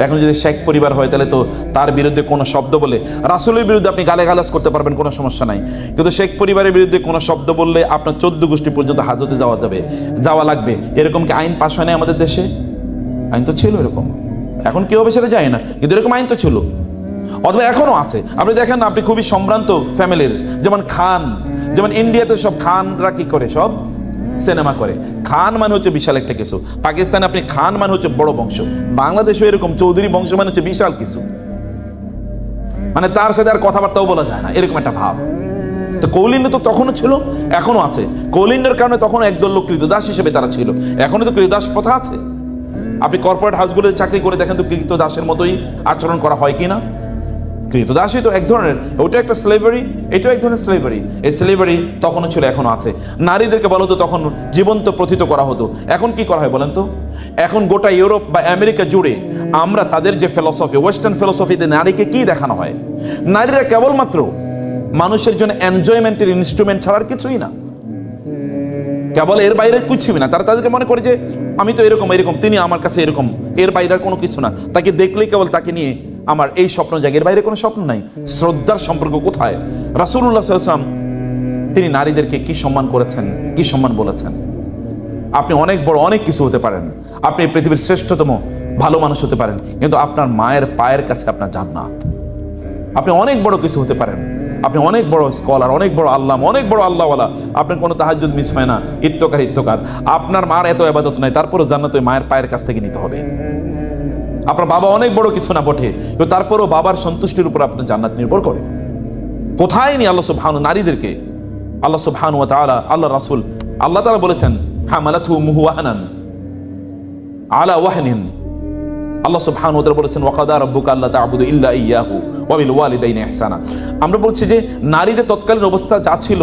এখন যদি শেখ পরিবার হয়, তাহলে তো তার বিরুদ্ধে কোনো শব্দ বলে, রাসূলের বিরুদ্ধে আপনি গালাগালাজ করতে পারবেন, কোনো সমস্যা নাই, কিন্তু শেখ পরিবারের বিরুদ্ধে কোনো শব্দ বললে আপনার 14 গোষ্ঠী পর্যন্ত হাজতে যাওয়া লাগবে। এরকম কি আইন পাশ হয় না আমাদের দেশে? আইন তো ছিল এরকম, এখন কেউ হবে সেটা যায় না, কিন্তু এরকম আইন তো ছিল, অথবা এখনো আছে। আপনি দেখেন, আপনি খুবই সম্ভ্রান্ত ফ্যামিলির, যেমন খান, যেমন ইন্ডিয়াতে সব খানরা কি করে, সব সিনেমা করে। খান মানে হচ্ছে বিশাল একটা কিছু। পাকিস্তানে আপনি খান মানে হচ্ছে বড় বংশ, বাংলাদেশও এরকম চৌধুরী বংশ মানে হচ্ছে বিশাল কিছু, মানে তার সাথে আর কথাবার্তাও বলা যায় না, এরকম একটা ভাব। তো কৌলিন্য তো তখনও ছিল, এখনো আছে। কৌলিন্যের কারণে তখন একদল লোক কৃতদাস হিসেবে তারা ছিল, এখনো তো কৃতদাস প্রথা আছে। আপনি কর্পোরেট হাউসগুলোতে চাকরি করে দেখেন তো কৃতদাসের মতোই আচরণ করা হয় কিনা। কৃতদাসই তো এক ধরনের, ওটা একটা স্লেভারি, এটাও এক ধরনের স্লেভারি। এই স্লেভারি তখনও ছিল, এখনো আছে। নারীদেরকে বলো তো তখন জীবন্ত প্রথিত করা হতো, এখন কি করা হয় বলেন তো? এখন গোটা ইউরোপ বা আমেরিকা জুড়ে আমরা তাদের যে ফিলসফি, ওয়েস্টার্ন ফিলসফিতে নারীকে কি দেখানো হয়? নারীরা কেবলমাত্র মানুষের জন্য এনজয়মেন্টের ইনস্ট্রুমেন্ট ছাড়ার কিছুই না, কেবল এর বাইরে কিছুই না। তারা তাদেরকে মনে করে যে আমি তো এরকম এরকম, তিনি আমার কাছে এরকম, এর বাইরে কোনো কিছু না। তাকে দেখলেই কেবল তাকে নিয়ে আমার এই স্বপ্ন জাগে, এর বাইরে কোনো স্বপ্ন নাই। শ্রদ্ধার সম্পর্ক কোথায়? রাসূলুল্লাহ সাল্লাল্লাহু আলাইহি ওয়াসাল্লাম তিনি নারীদেরকে কি সম্মান করেছেন, কি সম্মান বলেছেন। আপনি অনেক বড় অনেক কিছু হতে পারেন, আপনি পৃথিবীর শ্রেষ্ঠতম ভালো মানুষ হতে পারেন, কিন্তু আপনার মায়ের পায়ের কাছে আপনার জান্নাত। আপনি অনেক বড় কিছু হতে পারেন, আপনি অনেক বড় স্কলার, অনেক বড় আল্লাহ, অনেক বড় আল্লাহওয়ালা, আপনার কোনো তাহাজ্জুদ মিস হয় না, ইত্তকার, আপনার মার এত ইবাদত নাই, তারপরও জান্নাত ওই মায়ের পায়ের কাছ থেকে নিতে হবে। আপনার বাবা অনেক বড় কিছু না বটে, কিন্তু তারপরও বাবার সন্তুষ্টির উপর আপনার জান্নাত নির্ভর করে। কোথায় নি আল্লাহ সুবহানাহু নারীদেরকে? আল্লাহ সুবহানাহু ওয়া তাআলা, আল্লাহ রাসূল, আল্লাহ তাআলা বলেছেন হামালাতহু মুহওয়াহানান আলা ওয়াহনিন। আল্লাহ সুবহানাহু ওয়া তাআলা বলেছেন ওয়াকাদা রাব্বুকা আল্লা তা'বুদু ইল্লা ইয়্যাহু ওয়া বিল ওয়ালিদাইনি ইহসানা। আমরা বলছি যে নারীদের তৎকালীন অবস্থা যা ছিল,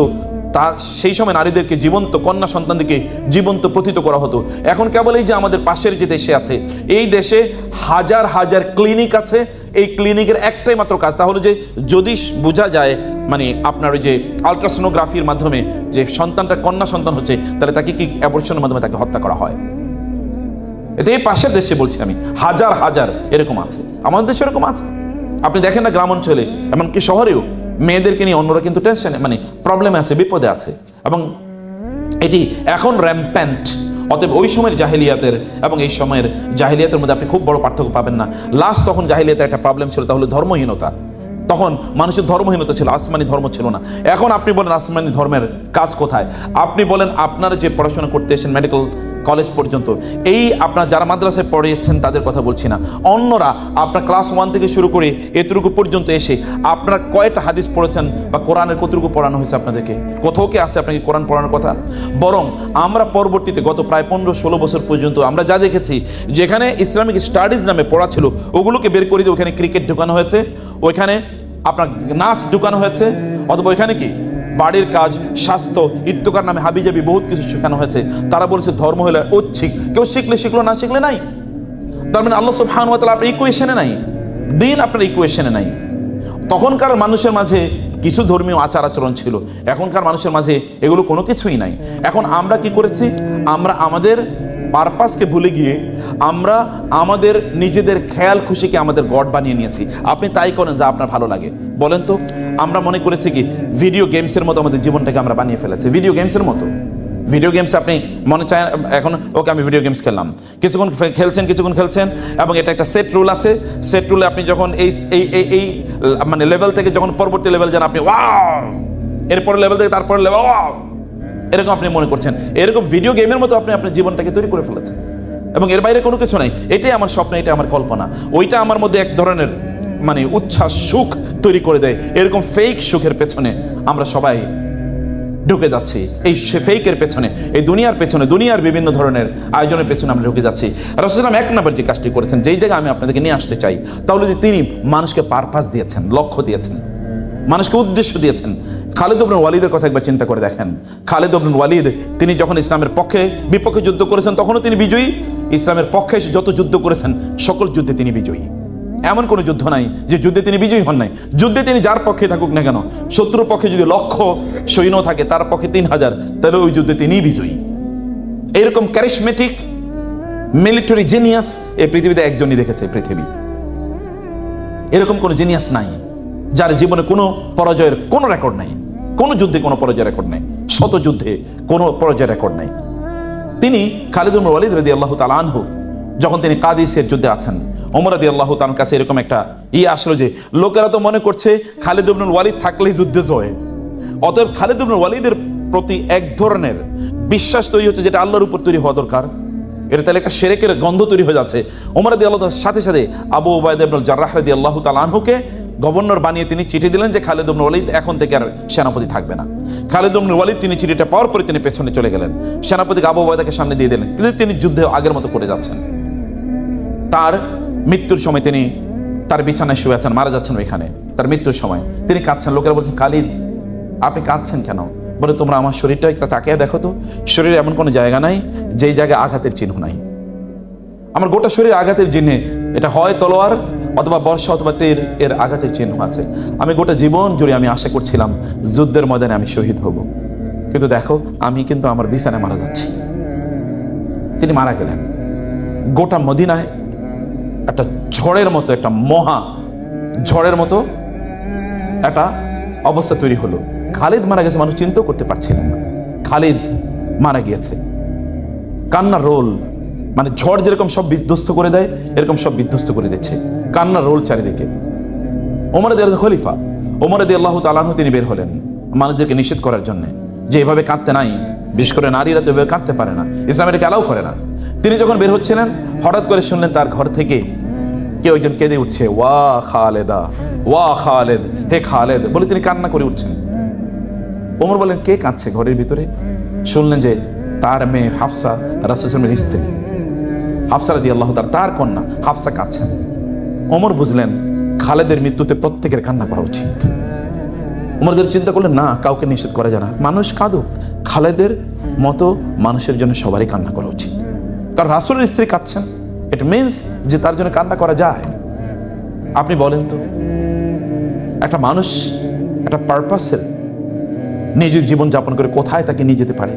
তা সেই সময় নারীদেরকে জীবন্ত কন্যা সন্তানদেরকে জীবন্ত প্রথিত করা হতো। এখন কেবল এই যে আমাদের পাশের যে দেশে আছে, এই দেশে হাজার হাজার ক্লিনিক আছে, এই ক্লিনিকের একটাই মাত্র কাজ, তাহলে যে যদি বোঝা যায় মানে আপনার ওই যে আলট্রাসোনোগ্রাফির মাধ্যমে যে সন্তানটা কন্যা সন্তান হচ্ছে, তাহলে তাকে কি অ্যাবর্শনের মাধ্যমে তাকে হত্যা করা হয়। এটা এই পাশের দেশে বলছি আমি, হাজার হাজার এরকম আছে, আমাদের দেশে এরকম আছে। আপনি দেখেন না গ্রাম অঞ্চলে, এমনকি শহরেও মেয়েদেরকে নিয়ে অন্যরা কিন্তু টেনশনে, মানে প্রবলেমে আছে, বিপদে আছে, এবং এটি এখন র্যাম্প্যান্ট। অতএব ওই সময়ের জাহেলিয়াতের এবং এই সময়ের জাহেলিয়াতের মধ্যে আপনি খুব বড় পার্থক্য পাবেন না। লাস্ট তখন জাহেলিয়াতের একটা প্রবলেম ছিল, তাহলে ধর্মহীনতা। তখন মানুষের ধর্মহীনতা ছিল, আসমানি ধর্ম ছিল না। এখন আপনি বলেন আসমানি ধর্মের কাজ কোথায়? আপনি বলেন আপনারা যে পড়াশোনা করতে এসেছেন মেডিকেল কলেজ পর্যন্ত, এই আপনার যারা মাদ্রাসায় পড়িয়েছেন তাদের কথা বলছি না, অন্যরা আপনার ক্লাস 1 থেকে শুরু করে এতটুকু পর্যন্ত এসে আপনারা কয়টা হাদিস পড়েছেন বা কোরআনের কতটুকু পড়ানো হয়েছে আপনাদেরকে? কোথাও কি আছে আপনাকে কোরআন পড়ানোর কথা? বরং আমরা পরবর্তীতে গত প্রায় 15-16 বছর পর্যন্ত আমরা যা দেখেছি, যেখানে ইসলামিক স্টাডিজ নামে পড়া ছিল ওগুলোকে বের করে দিয়ে ওখানে ক্রিকেট ঢুকানো হয়েছে, ওইখানে আপনার নাচ ঢুকানো হয়েছে, অথবা ওইখানে কি বাড়ির কাজ, স্বাস্থ্য, ইত্তকার নামে হাবিজাবি বহুত কিছু শেখানো হয়েছে। তারা বলেছে ধর্ম হলে ঐচ্ছিক, কেউ শিখলে শিখলো, না শিখলে নাই। তার মানে আল্লাহ সুবহানাহু ওয়া তাআলা আপনার ইকুয়েশনে নাই, দিন আপনার ইকুয়েশনে নাই। তখনকার মানুষের মাঝে কিছু ধর্মীয় আচার আচরণ ছিল, এখনকার মানুষের মাঝে এগুলো কোনো কিছুই নাই। এখন আমরা কি করেছি? আমরা আমাদের পারপাসকে ভুলে গিয়ে আমরা আমাদের নিজেদের খেয়াল খুশিকে আমাদের গড বানিয়ে নিয়েছি। আপনি তাই করেন যা আপনার ভালো লাগে। বলেন তো, আমরা মনে করেছি কি ভিডিও গেমসের মতো আমাদের জীবনটাকে আমরা বানিয়ে ফেলেছি, ভিডিও গেমসের মতো। ভিডিও গেমস আপনি মনে চায় এখন, ওকে আমি ভিডিও গেমস খেললাম, কিছুক্ষণ খেলছেন এবং এটা একটা সেট রুল আছে। সেট রুলে আপনি যখন এই এই মানে লেভেল থেকে যখন পরবর্তী লেভেল যান, আপনি ওয়াও, এরপরে লেভেল থেকে তারপরে লেভেল ওয়াও, এরকম আপনি মনে করছেন। এরকম ভিডিও গেমের মতো আপনি আপনার জীবনটাকে তৈরি করে ফেলেছেন, এবং এর বাইরে কোনো কিছু নাই। এটাই আমার স্বপ্ন, এটা আমার কল্পনা, ওইটা আমার মধ্যে এক ধরনের মানে উচ্ছ্বাস, সুখ তৈরি করে দেয়। এরকম ফেক সুখের পেছনে আমরা সবাই ঢুকে যাচ্ছি, এই ফেকের পেছনে, এই দুনিয়ার পেছনে, দুনিয়ার বিভিন্ন ধরনের আয়োজনের পেছনে আমরা ঢুকে যাচ্ছি। রাসূল সাল্লাল্লাহু আলাইহি ওয়াসাল্লাম এক নম্বর যে কাজটি করেছেন, যেই জায়গায় আমি আপনাদেরকে নিয়ে আসতে চাই, তাহলে যে তিনি মানুষকে পারপাস দিয়েছেন, লক্ষ্য দিয়েছেন, মানুষকে উদ্দেশ্য দিয়েছেন। খালিদ ইবনে ওয়ালিদের কথা একবার চিন্তা করে দেখেন। খালিদ ইবনে ওয়ালিদ তিনি যখন ইসলামের পক্ষে বিপক্ষে যুদ্ধ করেছেন তখনও তিনি বিজয়ী, ইসলামের পক্ষে যত যুদ্ধ করেছেন সকল যুদ্ধে তিনি বিজয়ী। এমন কোনো যুদ্ধ নাই যে যুদ্ধে তিনি বিজয়ী হন নাই। যুদ্ধে তিনি যার পক্ষে থাকুক না কেন, শত্রুর পক্ষে যদি 1,00,000 সৈন্য থাকে, তার পক্ষে 3,000, তাহলে ওই যুদ্ধে তিনিই বিজয়ী। এরকম ক্যারিশমেটিক মিলিটারি জিনিয়াস এই পৃথিবীতে একজনই দেখেছে পৃথিবী। এরকম কোনো জিনিয়াস নাই যার জীবনে কোনো পরাজয়ের কোনো রেকর্ড নাই, কোনো যুদ্ধে কোনো পরাজয়ের রেকর্ড নাই, শত যুদ্ধে কোনো পরাজয়ের রেকর্ড নাই। তিনি খালিদ ইবনে ওয়ালিদ রাদিয়াল্লাহু তাআলা আনহু যখন তিনি কাদিসের যুদ্ধে আছেন, ওমর রাদিয়াল্লাহু তাআলার কাছে এরকম একটা আসলো যে লোকেরা তো মনে করছে খালিদ ইবনে ওয়ালিদ থাকলেই যুদ্ধে জয়, অতএব খালিদ ইবনে ওয়ালিদের প্রতি এক ধরনের বিশ্বাস তৈরি হচ্ছে যেটা আল্লাহর উপর তৈরি হওয়া দরকার, এটা তাহলে একটা শিরকের গন্ধ তৈরি হয়ে যাচ্ছে। ওমর রাদিয়াল্লাহু তাআলার সাথে সাথে আবু উবাইদা ইবনুল জাররাহ রাদিয়াল্লাহু তাআলা আনহুকে গভর্নর বানিয়ে তিনি চিঠি দিলেন যে খালিদ ইবনে ওয়ালিদ এখন থেকে আর সেনাপতি থাকবে না। খালিদ ইবনে ওয়ালিদ তিনি চিঠিটা পাওয়ার পরে তিনি পেছনে চলে গেলেন, সেনাপতিকে আবু উবাইদাকে সামনে দিয়ে দিলেন, কিন্তু তিনি যুদ্ধে আগের মতো করে যাচ্ছেন। তার মৃত্যুর সময় তিনি তার বিছানায় শুয়ে আছেন, মারা যাচ্ছেন ওইখানে। তার মৃত্যুর সময় তিনি কাঁদছেন। লোকেরা বলছেন, খালিদ আপনি কাঁদছেন কেন? বলে, তোমরা আমার শরীরটা একটা তাকিয়ে দেখো তো, শরীরে এমন কোনো জায়গা নাই যেই জায়গায় আঘাতের চিহ্ন নাই। আমার গোটা শরীর আঘাতের চিহ্নে, এটা হয় তলোয়ার অথবা বর্ষা অথবা তীর, এর আঘাতের চিহ্ন আছে। আমি গোটা জীবন জুড়ে আমি আশা করছিলাম যুদ্ধের ময়দানে আমি শহীদ হব, কিন্তু দেখো আমি কিন্তু আমার বিছানায় মারা যাচ্ছি। তিনি মারা গেলেন। গোটা মদিনায় একটা ঝড়ের মতো, একটা মহা ঝড়ের মতো একটা অবস্থা তৈরি হলো। খালিদ মারা গেছে, মানুষ চিন্তাও করতে পারছিলেন না খালিদ মারা গিয়েছে। কান্নার রোল, মানে ঝড় যেরকম সব বিধ্বস্ত করে দেয় এরকম সব বিধ্বস্ত করে দিচ্ছে, কান্নার রোল চারিদিকে। ওমর রাদিয়াল্লাহু খলিফা, ওমর রাদিয়াল্লাহু তাআলা আনহু তিনি বের হলেন মানুষদেরকে নিষেধ করার জন্য যে এভাবে কাঁদতে নাই, বিশেষ করে নারীরা তো এভাবে কাঁদতে পারে না, ইসলাম এটাকে অ্যালাউ করে না। তিনি যখন বের হচ্ছিলেন হঠাৎ করে শুনলেন তার ঘর থেকে কেউ একজন কেঁদে উঠছে, ওয়া খালেদা, ওয়া খালেদ, হে খালেদ বলে তিনি কান্না করে উঠছেন। ওমর বলেন, কে কাঁদছে ঘরের ভিতরে? শুনলেন যে তার মেয়ে হাফসা, রাসূল সাল্লাল্লাহু আলাইহি ওয়াসাল্লামের স্ত্রী হাফসা রাদিয়াল্লাহু তাআলা, তার কন্যা হাফসা কাঁদছেন। ওমর বুঝলেন খালেদের মৃত্যুতে প্রত্যেকের কান্না করা উচিত। ওমরদের চিন্তা করলেন, না, কাউকে নিষেধ করা যায় না, মানুষ কাঁদুক, খালেদের মতো মানুষের জন্য সবারই কান্না করা উচিত। কারণ রাসূলের স্ত্রী কাঁদছেন, ইট মিনস যে তার জন্য কান্না করা যায়। আপনি বলেন তো, একটা মানুষ একটা পারপাসের নিজের জীবন যাপন করে কোথায় তাকে নিয়ে যেতে পারে?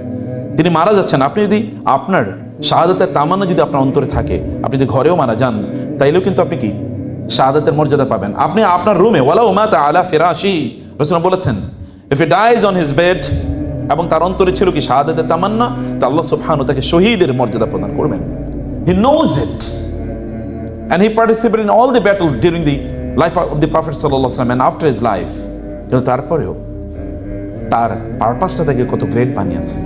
তিনি মারা যাচ্ছেন, আপনি যদি আপনার শাহাদাতের তামান্না যদি আপনার অন্তরে থাকে, আপনি যদি ঘরেও মারা যান, তাইলেও কিন্তু আপনি কি শাহাদাতের মর্যাদা পাবেন। আপনি আপনার রুমে, ওয়ালাউ মাতা আলা ফিরাশি, রাসূল বলেছেন, if he dies on his bed, এবং তার অন্তরে ছিল কি শাহাদাতের তামান্না, তা আল্লাহ সুবহানাহু তাকে শহীদের মর্যাদা প্রদান করবেন। He knows it and he participated in all the battles during the life of the Prophet sallallahu alaihi wasallam and after his life. কিন্তু তারপরেও তার পারপাসটা তাকে কত গ্রেট বানিয়েছে।